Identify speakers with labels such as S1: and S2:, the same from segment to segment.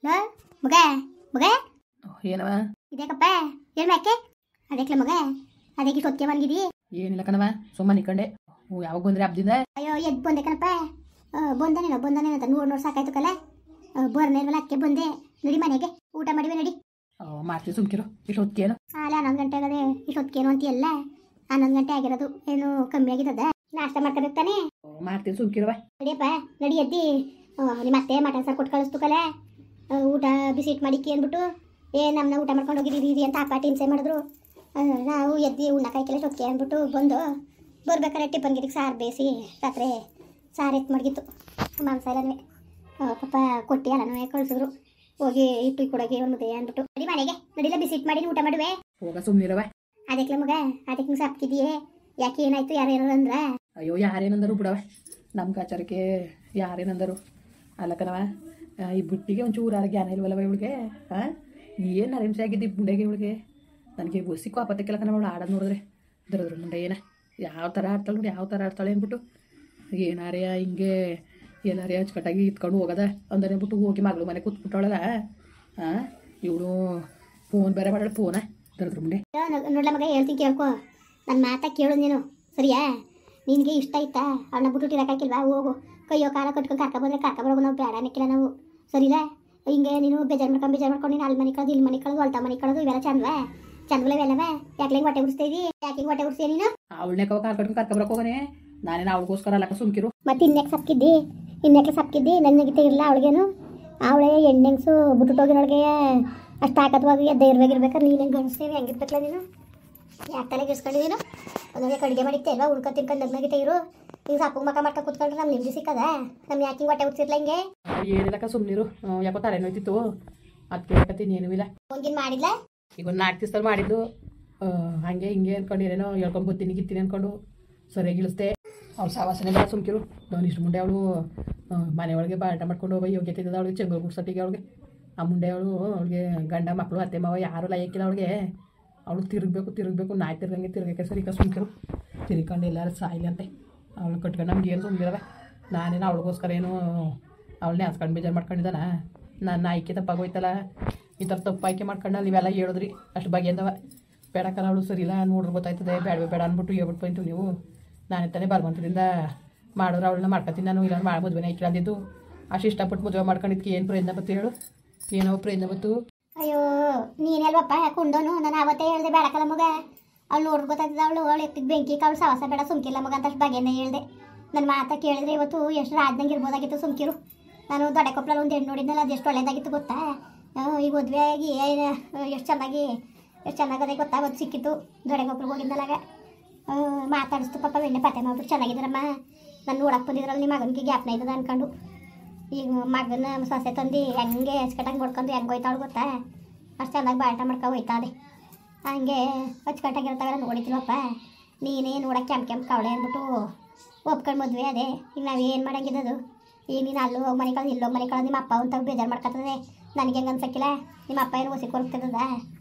S1: Low ಮಗ ಮಗ
S2: ಏನವ
S1: ಇದೇಕಪ್ಪ ಏನು ಯಾಕೆ ಅದಕ್ಕೆ ಮಗ ಅದಕ್ಕೆ ಇಷ್ಟೊತ್ತಿಗೆ ಮಲಗಿದಿ
S2: ಏನಿಲ್ಲ ಕಣವ ಸುಮ್ಮನೆ ನಿಕೊಂಡೆ ಯಾವಾಗ ಬಂದ್ರೆ ಹಬ್ಬದಿಂದ
S1: ಅಯ್ಯೋ ಎದ್ದು ಬಂದೆ ಕಣಪ್ಪ ಬಂದಾನೇನೋ ಅಂತ ನೋಡ್ ಸಾಕಾಯ್ತು ಕಲ ಬೋರ್ನೇ ಇಲ್ವಲ್ಲ ಅಕ್ಕೆ ಬಂದೆ ನಡಿ ಮನೆಗೆ ಊಟ ಮಾಡಿವೆ ನಡಿ
S2: ಮಾಡ್ತೀವಿ ಸುಮ್ಕಿರು ಇಷ್ಟೊತ್ತಿಗೇನು
S1: ಅಲ್ಲ 11 ಗಂಟೆ ಆಗದೆ ಇಷ್ಟೊತ್ತಿಗೇನು ಅಂತೀಯಲ್ಲ 11 ಗಂಟೆ ಆಗಿರೋದು ಏನು ಕಮ್ಮಿ ಆಗಿದ್ದದ ನಾಷ್ಟ ಮಾಡ್ಕೋಬೇಕು ತಾನೆ
S2: ಮಾಡ್ತೀವಿ ಸುಮ್ಕಿರವ
S1: ನಡಿಯಪ್ಪ ನಡಿ ಎದ್ದಿ ನಿಮ್ಮ ಅತ್ತೆ ಮಟನ್ ಸಾರು ಕೊಟ್ಟು ಕಳಿಸ್ತು ಕಲ ಊಟ ಬಿಸಿ ಇಟ್ಟು ಮಾಡಿಕ್ಕಿ ಅಂದ್ಬಿಟ್ಟು ನಮ್ಮನ್ನ ಊಟ ಮಾಡ್ಕೊಂಡು ಹೋಗಿದ್ದೀರಿ ಅಂತ ಅಪ್ಪ ಹಿಂಸೆ ಮಾಡಿದ್ರು ನಾವು ಎದ್ದು ಉಣ್ಣಕಾಯ್ಕೆಲ್ಲ ಸೊಕ್ಕೆ ಅಂದ್ಬಿಟ್ಟು ಬಂದು ಬರ್ಬೇಕಾರೆ ಟಿಫನ್ ಗಿರಿಗೆ ಸಾರು ಬೇಯಿಸಿ ರಾತ್ರಿ ಸಾರು ಎತ್ತು ಮಡಗಿತ್ತು ಮಾಂಸ ಎಲ್ಲನೇ ಪಾಪ ಕೊಟ್ಟು ಎಲ್ಲನೂ ಕಳಿಸಿದ್ರು ಹೋಗಿ ಇಟ್ಟು ಕೊಡೋಗಿ ಒಂದು ಮುದ್ದೆ ಅಂದ್ಬಿಟ್ಟು ನಡಿ ಮನೆಗೆ ನಡಿಲ್ಲ ಬಿಸಿ ಇಟ್ಟು ಮಾಡಿ ಊಟ ಮಾಡುವೆ
S2: ಹೋಗ ಸುಮ್ಮನಿರವ
S1: ಅದಕ್ಕೆ ಮಗ ಅದಕ್ಕೆ ನಿಮ್ಗೆ ಸಾಪ್ಕಿದೀಯೇ ಯಾಕೆ ಏನಾಯ್ತು ಯಾರೇನಾರು ಅಂದ್ರ
S2: ಅಯ್ಯೋ ಯಾರೇನಂದರು ಬಿಡವ ನಮ್ಮ ಕಾಚಾರಕ್ಕೆ ಯಾರೇನಂದರು ಅಲ್ಲ ಕಣವ ಈ ಬುಟ್ಟಿಗೆ ಒಂಚೂರು ಜ್ಞಾನ ಇಲ್ವಲ್ಲವ ಇವಳಿಗೆ ಏನು ಅರೆಂಸೆ ಆಗಿದ್ದು ಬುಂಡೆಗೆ ಇವಳಿಗೆ ನನಗೆ ಸಿಕ್ಕು ಆಪತ್ತಕ್ಕೆಲ್ಲ ಕಣ ಅವಳು ಆಡೋದು ನೋಡಿದ್ರೆ ದರದ್ರ ಮುಂಡೆ ಏನ ಯಾವ ಥರ ಆಡ್ತಾಳೆ ನೋಡಿ ಯಾವ ಥರ ಆಡ್ತಾಳೆ ಅಂದ್ಬಿಟ್ಟು ಏನಾರೇ ಹಿಂಗೆ ಎಲ್ಲಾರೇ ಅಚ್ಚುಕಟ್ಟಾಗಿ ಇತ್ಕೊಂಡು ಹೋಗೋದ ಅಂದರೆ ಅಂದ್ಬಿಟ್ಟು ಹೋಗಿ ಮಗಳು ಮನೆ ಕೂತ್ಬಿಟ್ಟವಳಲ್ಲ ಇವಳು ಫೋನ್ ಬೇರೆ ಮಾಡಾಳ ಫೋನ ದರದ್ರ ಮುಂಡೆ
S1: ನೋಡ್ಲ ಮಗ ಹೇಳ್ತೀನಿ ಕೇಳ್ಕೊ ನನ್ನ ಮಾತಾ ಕೇಳು ನೀನು ಸರಿಯಾ ನಿನಗೆ ಇಷ್ಟ ಆಯ್ತಾ ಅವಳನ್ನ ಬಿಟ್ಟು ಇರೋಕ್ಕಾಗಿಲ್ವಾ ಹೋಗು ಕೈಯೋ ಕಾಲ ಕಟ್ಕೊಂಡು ಕರ್ಕೊಬಂದ್ರೆ ಕರ್ಕೊಬರೋದು ನಾವು ಬೇಡ ಅನ್ನಕ್ಕಿಲ್ಲ ನಾವು ಸರಿಲ್ಲ ಹಿಂಗೆ ನೀನು ಬೇಜಾರು ಮಾಡ್ಕೊಂಡು ನೀನು ಅಲ್ಲಿ ಮನೆ ಕಳೆದು ಇಲ್ಲಿ ಮನೆ ಕಳೆದು ಹೊಲ್ಟ ಮನೆ ಕಳೆದು ಇವೆಲ್ಲ ಚಂದವಾ ಚಂದಗಳವೆಲ್ಲವ ಯಾಕೆ ಹಿಂಗೆ ಹೊಟ್ಟೆ ಉಡಿಸ್ತಾ ಇದ್ದೀ ಯಾಕೆ ಹಿಂಗೆ ಹೊಟ್ಟೆ ಉಡಿಸ್ತೀಯ ನೀನು
S2: ಅವಳನ್ನೇ ಕಾಲು ಕಟ್ಕೊಂಡು ಕರ್ಕೊಬರಕ್ಕೆ ಹೋಗೋನೆ ನಾನೇನು ಅವಳಿಗೋಸ್ಕರ ಅಲ್ಲಕ್ಕ ಸುಮ್ಕಿರು
S1: ಮತ್ತೆ ಇನ್ನೆಕ್ಕೆ ಸಪ್ಕಿದ್ದಿ ನನಗೆ ಇರಲ್ಲ ಅವಳಿಗೇನು ಅವಳೇ ಹೆಣ್ಣೆಂಗ್ಸು ಬಿಟ್ಟುಟೋಗಿರೋಳಿಗೆ ಅಷ್ಟು ತಾಕತ್ವಾಗಿ ಧೈರ್ಯವಾಗಿರ್ಬೇಕಾದ್ರೆ ನೀನು ಹೆಂಗೆ ಗಣಿಸ್ತೀವಿ ಹೆಂಗಿರ್ಬೇಕಲ್ಲ ನೀನು ಯಾಕೆ ತಲೆಗೆ ಇಸ್ಕೊಂಡು ನೀನು ಒಂದೊಂದೇ ಕಡಿಗೆ ಮಾಡಿತ್ತೆ ಅಲ್ವಾ ಉಳ್ಕೊ ತಿನ್ಕೊಂಡು ನಗ್ನಾಗಿತ್ತೆ ಇರು ಈಗ ಸಾಪು ಮಕ್ಕ ಮಾಡ್ಕೊಂಡು ಕೂತ್ಕೊಂಡ್ರೆ ನಮ್ಮ ನಿಮ್ಗೆ ಸಿಕ್ಕದ ನಮ್ಮ ಯಾಕೆ ಹಿಂಗೆ ಹೊಟ್ಟೆ ಉಡ್ಸಿರ್ಲ ಹಿಂಗೆ
S2: ಏನಿಲ್ಲಕ್ಕ ಸುಮ್ಮನಿರು ಯಾಕೋ ತಲೆನೋಯ್ತಿತ್ತು ಅದಕ್ಕೆ ಹೇಳ್ಕತ್ತೀನಿ ಏನೂ ಇಲ್ಲ
S1: ಒಂದಿನ ಮಾಡಿಲ್ಲ
S2: ಈಗ ಒಂದು 4 ದಿವಸದಲ್ಲಿ ಮಾಡಿದ್ದು ಹಾಗೆ ಹಿಂಗೆ ಅಂದ್ಕೊಂಡು ಏನೇನೋ ಹೇಳ್ಕೊಂಡು ಗೊತ್ತೀನಿ ಗಿತ್ತೀನಿ ಅಂದ್ಕೊಂಡು ಸರಿಯಾಗಿ ಇಳಿಸ್ದೆ ಅವ್ಳು ಸಾವಾಸನೆ ಬೇಡ ಸುಮ್ಕಿರು ನಾನು ಇಷ್ಟು ಮುಂಡೆ ಅವಳು ಮನೆಯೊಳಗೆ ಬಾಟ ಮಾಡ್ಕೊಂಡು ಹೋಗೋ ಯೋಗ್ಯತೆ ಇದ್ದದ ಅವಳಿಗೆ ಚೆಂಗಲ್ ಗುಡ್ಸಟ್ಟಿಗೆ ಅವಳಿಗೆ ಆ ಮುಂಡೆ ಅವಳಿಗೆ ಗಂಡ ಮಕ್ಕಳು ಅತ್ತೆ ಮಾವ ಯಾರು ಲಯಕ್ಕಿಲ್ಲ ಅವಳಿಗೆ ಅವಳು ತಿರುಗಬೇಕು ನಾಯಿ ತಿರ್ಗಂಗೆ ತಿರ್ಗಕ್ಕೆ ಸರಿ ಸುಮ್ಕಿರು ತಿರ್ಕೊಂಡು ಎಲ್ಲರೂ ಸಾಯಿಲಿ ಅಂತೆ ಅವಳು ಕಟ್ಕೊಂಡು ನಮ್ಗೆ ಏನು ಸುಮ್ಮನಿರವೆ ನಾನೇನು ಅವಳಿಗೋಸ್ಕರ ಏನು ಅವಳನ್ನೇ ಹಸ್ಕೊಂಡು ಬೇಜಾರು ಮಾಡ್ಕೊಂಡಿದ್ದಾನ ನಾನು ಆಯ್ಕೆ ತಪ್ಪಾಗೋಯ್ತಲ್ಲ ಈ ಥರ ತಪ್ಪು ಆಯ್ಕೆ ಮಾಡ್ಕೊಂಡು ನೀವೆಲ್ಲ ಹೇಳಿದ್ರಿ ಅಷ್ಟು ಬಗೆಯಂದವ ಬೇಡಕ್ಕಲ್ಲ ಅವಳು ಸರಿ ಇಲ್ಲ ನೋಡ್ರಿ ಗೊತ್ತಾಯ್ತದೆ ಬೇಡ ಅಂದ್ಬಿಟ್ಟು ಹೇಳ್ಬಿಟ್ಟು ಬಂತು ನೀವು ನಾನೇ ತಾನೇ ಬಲವಂತದಿಂದ ಮಾಡಿದ್ರೆ ಅವಳನ್ನ ಮಾಡ್ಕೊತೀನಿ ನಾನು ಇಲ್ಲ ಮದುವೆನೇ ಐಕಿಲ್ಲ ಅಂದಿದ್ದು ಅಷ್ಟು ಇಷ್ಟಪಟ್ಟು ಮದುವೆ ಮಾಡ್ಕೊಂಡಿದ್ದಕ್ಕೆ ಏನು ಪ್ರಯತ್ನ ಬತ್ತು ಹೇಳು ಏನೋ ಪ್ರಯತ್ನ ಬತ್ತು
S1: ಅಯ್ಯೋ ನೀನೆಲ್ವಪ್ಪ ಕುಂಡೋನು ನಾನು ಅವತ್ತೇ ಹೇಳ್ದೆ ಬೇಡಕಲ್ಲ ಮಗ ಅವಳು ನೋಡ್ರಿ ಗೊತ್ತಾಗ್ತದೆ ಅವಳು ಎತ್ತಿಗೆ ಬೆಂಕಿ ಅವಳು ಸವಾಸ ಬೇಡ ಸುಮ್ಕಿಲ್ಲ ಮಗ ಅಂತ ಅಷ್ಟು ಬಗೆಯನ್ನೇ ಹೇಳ್ದೆ ನನ್ನ ಮಾತಾ ಕೇಳಿದ್ರೆ ಇವತ್ತು ಎಷ್ಟು ರಾಜ್ದಂಗೆ ಇರ್ಬೋದಾಗಿತ್ತು ಸುಮ್ಕಿರು ನಾನು ದೊಡ್ಡ ಕೊಪ್ಪಳಲ್ಲಿ ಒಂದು ಹೆಣ್ಣು ನೋಡಿದ್ನಲ್ಲ ಅದು ಎಷ್ಟು ಒಳ್ಳೇದಾಗಿತ್ತು ಗೊತ್ತಾ ಈಗ ಮದುವೆ ಆಗಿ ಎಷ್ಟು ಚೆನ್ನಾಗದೆ ಗೊತ್ತಾ ಗೊತ್ತು ಸಿಕ್ಕಿತ್ತು ದೊಡ್ಡ ಕೊಪ್ಪಳಿಗೆ ಹೋಗಿದ್ದಲಾಗ ಮಾತಾಡಿಸ್ತು ಪಾಪ ಎಣ್ಣೆ ಪತ್ತೆ ಮಾಡ್ಬಿಟ್ಟು ಚೆನ್ನಾಗಿದ್ದಾರಮ್ಮ ನಾನು ನೋಡಕ್ಕೆ ಬಂದಿದ್ರಲ್ಲ ನಿಮ್ಮ ಮಗನಿಗೆ ಜ್ಞಾಪನ ಇದ್ದದ ಅನ್ಕೊಂಡು ಈಗ ಮಗನ ಸೊಸೆ ತಂದು ಹೆಂಗೆ ಅಚ್ಚುಕಟ್ಟಾಗಿ ನೋಡ್ಕೊಂಡು ಹೆಂಗೆ ಹೋಯ್ತಾಳು ಗೊತ್ತಾ ಅಷ್ಟು ಚೆನ್ನಾಗಿ ಬಾಟ ಮಾಡ್ಕೊ ಹೋಯ್ತಾದೆ ಹಂಗೆ ಅಚ್ಚುಕಟ್ಟಾಗಿರ್ತಾವೆಲ್ಲ ನೋಡಿದ್ವಪ್ಪ ನೀನೇ ನೋಡೋಕೆ ಕೆಂಪು ಕವಳೆ ಅಂದ್ಬಿಟ್ಟು ಒಪ್ಕೊಂಡು ಮದುವೆ ಅದೇ ಈಗ ನಾವೇನು ಮಾಡಂಗಿದ್ದದು ಈಗ ನೀನು ಅಲ್ಲೂ ಹೋಗಿ ಮನೆ ಕಳೆದು ಇಲ್ಲೋಗಿ ಮನೆ ಕಳೆದು ನಿಮ್ಮ ಅಪ್ಪ ಅಂತ ಬೇಜಾರು ಮಾಡ್ಕೊತದೆ ನನಗೆ ಹೆಂಗೆ ಅನ್ಸಕ್ಕಿಲ್ಲ ನಿಮ್ಮ ಅಪ್ಪ ಏನು ಹೊಸಿ ಕೊಡ್ತದ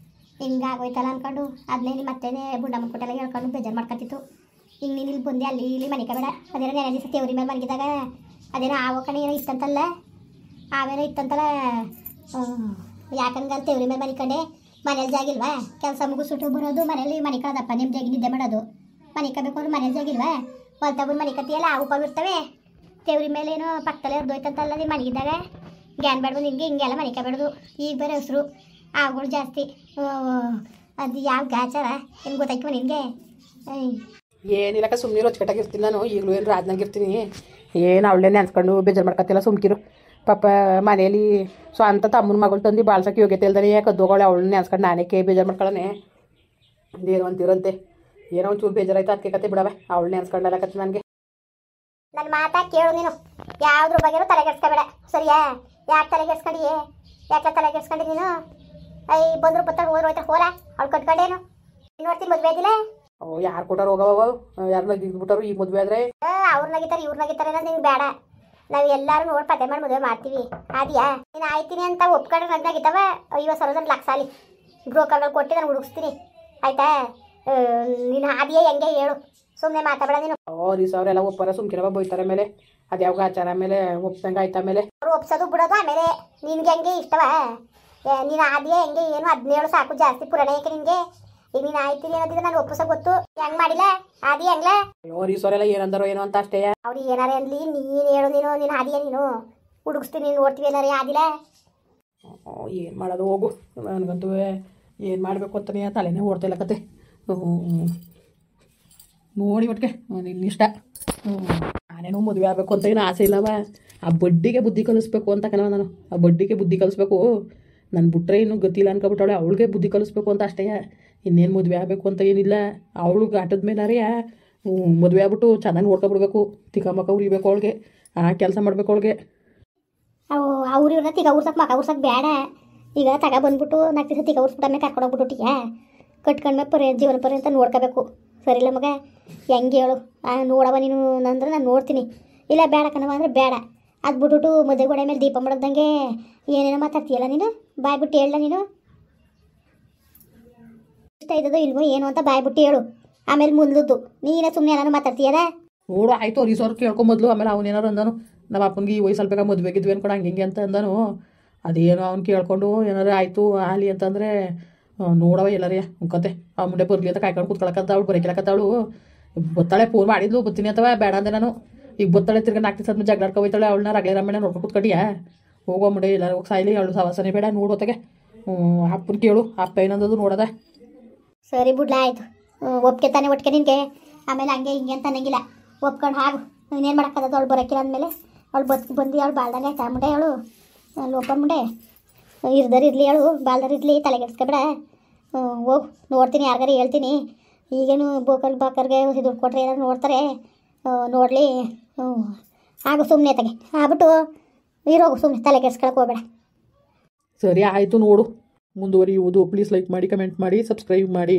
S1: ಹಿಂಗೆ ಆಗೋಯ್ತಲ್ಲ ಅಂದ್ಕೊಂಡು ಅದನ್ನೇ ನಿಮ್ಮ ಅತ್ತೆನೇ ಬುಂಡ ಮುಟ್ಕೊಟ್ಟೆಲ್ಲ ಹೇಳ್ಕೊಂಡು ಬೇಜಾರು ಮಾಡ್ಕೊತಿತ್ತು ಈಗ ನೀನು ಇಲ್ಲಿ ಬಂದೆ ಅಲ್ಲಿ ಇಲ್ಲಿ ಮನೆ ಕಬೇಡ ಅದೇನೋ ನೆನೆ ದಿವಸ ತೇವ್ರಿ ಮೇಲೆ ಮಲಗಿದಾಗ ಅದೇನೋ ಆವೋ ಕಣೆ ಏನೋ ಇತ್ತಂತಲ್ಲ ಆವೇನೋ ಇತ್ತಂತಲ್ಲ ಯಾಕಂದ್ರೆ ತೇವ್ರಿ ಮೇಲೆ ಮನಿಕಂಡೆ ಮನೇಲಿ ಜಾಗಿಲ್ವಾ ಕೆಲಸ ಮುಗಿಸ್ಬಿಟ್ಟು ಬರೋದು ಮನೇಲಿ ಮನೆ ಕಳೆದಪ್ಪ ನಿಮ್ದಾಗಿ ನಿದ್ದೆ ಮಾಡೋದು ಮನೆ ಕಬೇಕು ಅಂದ್ರೆ ಮನೇಲಿ ಜಾಗಿಲ್ವಾ ಹೊಲ್ತಬ್ಬರು ಮನೆ ಕತ್ತಿಯಲ್ಲ ಆ ಉಪ್ಪ ಇರ್ತವೆ ತೇವ್ರಿ ಮೇಲೆ ಏನೋ ಪಕ್ಕದಲ್ಲೇ ಇರ್ದೋಯ್ತಂತಲ್ಲ ನೀವು ಮನೆಗಿದ್ದಾಗ ಗ್ಯಾನ್ ಬೇಡ್ದು ನಿನಗೆ ಹಿಂಗೆಲ್ಲ ಮನೆ ಕಬೇಡೋದು ಈಗ ಬೇರೆ ಹೆಸರು ಆವುಗಳು ಜಾಸ್ತಿ ಅದು ಯಾವ ಗಾಚಾರ ಏನು ಗೊತ್ತಾಯ್ತು ನಿನಗೆ
S2: ಏನಿಲ್ಲಕ್ಕ ಸುಮ್ಮನಿರು ಅಚ್ಚುಕಟ್ಟಾಗಿರ್ತೀನಿ ನಾನು ಈಗಲೂ ಏನು ರಾಜ್ನಾಗಿರ್ತೀನಿ ಏನು ಅವಳೇ ನೆನ್ಸ್ಕೊಂಡು ಬೇಜಾರು ಮಾಡ್ಕೊತಿಲ್ಲ ಸುಮ್ಕಿರು ಪಾಪ ಮನೇಲಿ ಸ್ವಂತ ತಮ್ಮನ ಮಗಳು ತಂದು ಬಾಳ್ಸೋಕೆ ಯೋಗ್ಯತೆ ಇಲ್ದಾನೆ ಕದ್ದೋಗಳು ಅವಳನ್ನ ನೆನ್ಸ್ಕೊಂಡು ನಾನೇ ಬೇಜಾರು ಮಾಡ್ಕೊಳ್ಳೋಣ ಏನೋ ಅಂತಿರಂತೆ ಏನೋ ಒಂಚೂರು ಬೇಜಾರಾಯ್ತು ಅದಕ್ಕೆ ಕತೆ ಬಿಡವ ಅವಳು ನೆನ್ಸ್ಕೊಂಡಲ್ಲ ಕತೆ ನನಗೆ
S1: ನನ್ನ ಮಾತಾ ಕೇಳು ನೀನು ಯಾವ್ದ್ರ ಬಗ್ಗೆನೂ ತಲೆಗೆಡ್ಸ್ಕೊಬೇಡ ಸರಿಯಾ ಯಾಕೆ ತಲೆಗೆಡ್ಸ್ಕೊಂಡಿ ಯಾಕೆ ತಲೆಗೆಡ್ಸ್ಕೊಂಡಿ ನೀನು ಬಂದ್ರು ಬತ್ತಾಗ ಹೋದ್ರೆ ಹೋಲ ಅವ್ಳು ಕಟ್ಕೊಂಡೇನು ನೋಡ್ತೀನಿ ಮದುವೆ ಆಗಿಲ್ಲ
S2: ಯಾರು ಕೊಟ್ಟಾರ ಹೋಗವ ಯಾರು ನಗಿಬಿಟ್ಟಾರು ಈಗ ಮದುವೆ ಆದ್ರೆ
S1: ಅವ್ರು ನಗಿತಾರೆ ಇವ್ರು ನಗಿತಾರೆ ಅನ್ನೋದು ನಿಂಗೆ ಬೇಡ ನಾವು ಎಲ್ಲರೂ ನೋಡಿ ಪತ್ತೆ ಮಾಡಿ ಮದುವೆ ಮಾಡ್ತೀವಿ ಅದ್ಯಾ ನೀನು ಆಯ್ತೀನಿ ಅಂತ ಒಪ್ಕೊಂಡ್ರೆ ನಗ್ನಾಗಿತ್ತವ 50,000 ಲಕ್ಷ ಅಲ್ಲಿ ಬ್ರೋಕರ್ಗಳು ಕೊಟ್ಟು ನಾನು ಹುಡುಗಿಸ್ತೀನಿ ಆಯ್ತಾ ನೀನು ಅದೇ ಹೆಂಗೆ ಹೇಳು ಸುಮ್ಮನೆ ಮಾತಾಡಬೇಡ ನೀನು
S2: 20,000 ಎಲ್ಲ ಒಪ್ಪಾರ ಸುಮ್ಕಿರವ ಬೈತಾರೆ ಮೇಲೆ ಅದು ಯಾವಾಗ ಆಚಾರ ಆಮೇಲೆ ಒಪ್ಸಂಗೆ ಆಯ್ತು ಆಮೇಲೆ
S1: ಅವ್ರು ಒಪ್ಸೋದು ಬಿಡೋದು ಆಮೇಲೆ ನಿನ್ಗೆ ಹೆಂಗೆ ಇಷ್ಟವ ನೀನು ಆದಿಯೇ ಹೆಂಗೆ ಏನು 17 ಸಾಕು ಜಾಸ್ತಿ ಪುರಾಣ ಏಕೆ ನಿನಗೆ ಈಗ ನೀನು ಆಯ್ತೀನಿ ಅನ್ನೋದಿದ್ರೆ ನಾನು ಒಪ್ಪಿಸೋ ಗೊತ್ತು ಹೆಂಗೆ ಮಾಡಿಲ್ಲ ಆದಿ ಹೆಂಗ್ಲ
S2: ಅವ್ರು ಈ ಸೋರೆಲ್ಲ ಏನಂದಾರೋ ಏನೋ ಅಂತ ಅಷ್ಟೇ.
S1: ಅವ್ರು ಏನಾರೇ ಅನ್ಲಿ ನೀನು ಹೇಳು ನೀನು ಆದಿಯ ನೀನು ಹುಡುಗಿಸ್ತೀನಿ ನೋಡ್ತೀವಿ ಏನಾರೇ ಆದಿಲ್ಲ.
S2: ಏನು ಮಾಡೋದು ಹೋಗು, ನನಗಂತೂ ಏನು ಮಾಡಬೇಕು ಅಂತಾನೆ ತಲೆನೇ ಓಡ್ತಿಲ್ಲ ಕತೆ. ನೋಡಿ ಒಟ್ಟಿಗೆ ನಿನ್ನ ಇಷ್ಟ. ನಾನೇನೋ ಮದುವೆ ಆಗಬೇಕು ಅಂತ ಏನು ಆಸೆ ಇಲ್ಲವ. ಆ ಬಡ್ಡಿಗೆ ಬುದ್ಧಿ ಕಲಿಸ್ಬೇಕು ಅಂತ ಕಣವ ನಾನು. ಆ ಬಡ್ಡಿಗೆ ಬುದ್ಧಿ ಕಲಿಸ್ಬೇಕು. ನಾನು ಬಿಟ್ರೆ ಇನ್ನೂ ಗೊತ್ತಿಲ್ಲ ಅನ್ಕೊಬಿಟ್ಟವಳೆ, ಅವಳಿಗೆ ಬುದ್ಧಿ ಕಲಿಸ್ಬೇಕು ಅಂತ ಅಷ್ಟೇ. ಇನ್ನೇನು ಮದುವೆ ಆಗಬೇಕು ಅಂತ ಏನಿಲ್ಲ. ಅವಳಿಗೆ ಆಟದ ಮೇಲಾರೆ ಮದುವೆ ಆಗ್ಬಿಟ್ಟು ಚೆನ್ನಾಗಿ ನೋಡ್ಕೊಬಿಡ್ಬೇಕು. ತಿಕ್ಕಮಕ್ಕ ಉರಿಬೇಕು ಅವಳಿಗೆ, ಆ ಕೆಲಸ ಮಾಡ್ಬೇಕು ಅವಳಿಗೆ.
S1: ಅವು ಅವ್ರು ಇವ್ರನ್ನ ತಿಗ ಉರ್ಸಕ್ಕೆ ಮಕ ಉರ್ಸಕ್ಕೆ ಬೇಡ. ಈಗ ತಗ ಬಂದ್ಬಿಟ್ಟು 4 ದಿವಸ ತಿಗ ಉರ್ಸ್ಬಿಟ್ಟಮ್ಮೆ ಕರ್ಕೊಂಡೋಗ್ಬಿಟ್ಟು ಕಟ್ಕೊಂಡ್ಮೆ ಜೀವನ ಪರ್ಯಂತ ನೋಡ್ಕೋಬೇಕು. ಸರಿಲ್ಲ ಮಗ, ಹೆಂಗೆ ಹೇಳು ನೋಡವ ನೀನು ಅಂದ್ರೆ ನಾನು ನೋಡ್ತೀನಿ. ಇಲ್ಲ ಬೇಡ ಕಣವ ಅಂದರೆ ಬೇಡ. ಅದು ಬಿಟ್ಬಿಟ್ಟು ಮದುವೆ ಗೋಡೆ ಮೇಲೆ ದೀಪ ಮಾಡೋದಂಗೆ ಏನೇನೋ ಮಾತಾಡ್ತೀಯಲ್ಲ ನೀನು. ಬಾಯ್ಬಿಟ್ಟು ಹೇಳ ನೀನು ಇಷ್ಟ ಇದ್ದದೋ ಇಲ್ವೋ ಏನು ಅಂತ ಬಾಯ್ಬಿಟ್ಟು ಹೇಳು. ಆಮೇಲೆ ಮುಂದದ್ದು ನೀನೇ ಸುಮ್ಮನೆ ಏನಾರು ಮಾತಾಡ್ತೀಯಲ್ಲ.
S2: ನೋಡು ಆಯಿತು ಅವ್ರು ಈ ಸಾವಿರ ಕೇಳ್ಕೊಂಬದ್ಲು. ಆಮೇಲೆ ಅವನೇನಾರು ಅಂದಾನು ನಮ್ಮ ಅಪ್ಪನಿಗೆ ಈ ವಯಸ್ಸಲ್ಲಿ ಬೇಕಾ ಮದುವೆ ಗಿದ್ವಿ ಅನ್ಕೊಂಡು ಹಂಗೆ ಅಂತ ಅಂದಾನು. ಅದೇನೋ ಅವ್ನು ಕೇಳ್ಕೊಂಡು ಏನಾರು ಆಯಿತು ಆಲಿ ಅಂತಂದರೆ ನೋಡವ ಎಲ್ಲರೇ ಕತೆ. ಆ ಮುಂಡೆ ಬರಲಿ ಅಂತ ಕಾಯ್ಕೊಂಡು ಕೂತ್ಕೊಳಕತ್ತ ಅವಳು ಬರೋಕಿಲಕತ್ತವಳು. ಬತ್ತಾಳೆ ಫೋನ್ ಮಾಡಿದ್ಲು ಬತ್ತೀನಿ ಅಥವಾ ಬೇಡ ಅಂದೆ ನಾನು. ಈಗ ಬತ್ತಾಳೆ ತಿರ್ಗಿ 4 ದಿವಸ ಆದ್ಮೇಲೆ ಜಗಳ ಹೋಯ್ತಾಳೆ. ಅವಳನ್ನ ರಗಳೆ ರಮ್ಮಣ್ಣ ನೋಡ್ಕೊಂಡು ಕೂತ್ಕೊಂಡಿಯಾ ಹೋಗೋ ಮುಂಡೆ ಎಲ್ಲರೂ ಹೋಗಿ ಸಾಯ್ಲಿ. ಅವಳು ಸವಾಸನೆ ಬೇಡ ನೋಡೋತ್ತಾಗೆ. ಅಪ್ಪನ ಕೇಳು ಅಪ್ಪ ಏನಂದದು ನೋಡದ.
S1: ಸರಿ ಬಿಡ್ಲ ಆಯಿತು, ಒಪ್ಕೆ ತಾನೆ ಒಟ್ಟಿಗೆ ನಿನಗೆ. ಆಮೇಲೆ ಹಂಗೆ ಹಿಂಗೆ ಅಂತ ಅನ್ನಂಗಿಲ್ಲ, ಒಪ್ಕೊಂಡು ಹಾಗು. ಇನ್ನೇನು ಮಾಡೋಕ್ಕದ ಅವಳು ಬರೋಕ್ಕಿಲ್ಲ ಅಂದಮೇಲೆ ಅವಳು ಬಂದು ಅವಳು ಬಾಳ್ದಂಗೆ ಆಯ್ತಾ ಮುಂಡೆ. ಅವಳು ಲೋಪ ಮುಂಡೆ ಇರ್ಲಿ ಅವಳು ಬಾಲ್ದಾರ ಇರಲಿ, ತಲೆಗೆಡ್ಸ್ಕೊಬೇಡ. ಹೋಗು ನೋಡ್ತೀನಿ, ಯಾರಿಗಾರು ಹೇಳ್ತೀನಿ. ಈಗೇನು ಬಾಕರ್ಗೆ ದುಡ್ಡು ಕೊಟ್ಟರೆ ಏನಾರು ನೋಡ್ತಾರೆ ನೋಡಲಿ. ಆಗು ಸುಮ್ಮನೆ ತಗೆ ಆಗ್ಬಿಟ್ಟು ಇರೋಗು, ಸುಮ್ಮನೆ ತಲೆಗೆಡ್ಸ್ಕೊಳಕ್ಕೆ ಹೋಗಬೇಡ.
S2: ಸರಿ ಆಯಿತು ನೋಡು ಮುಂದುವರಿಯುವುದು. ಪ್ಲೀಸ್ ಲೈಕ್ ಮಾಡಿ, ಕಮೆಂಟ್ ಮಾಡಿ, ಸಬ್ಸ್ಕ್ರೈಬ್ ಮಾಡಿ.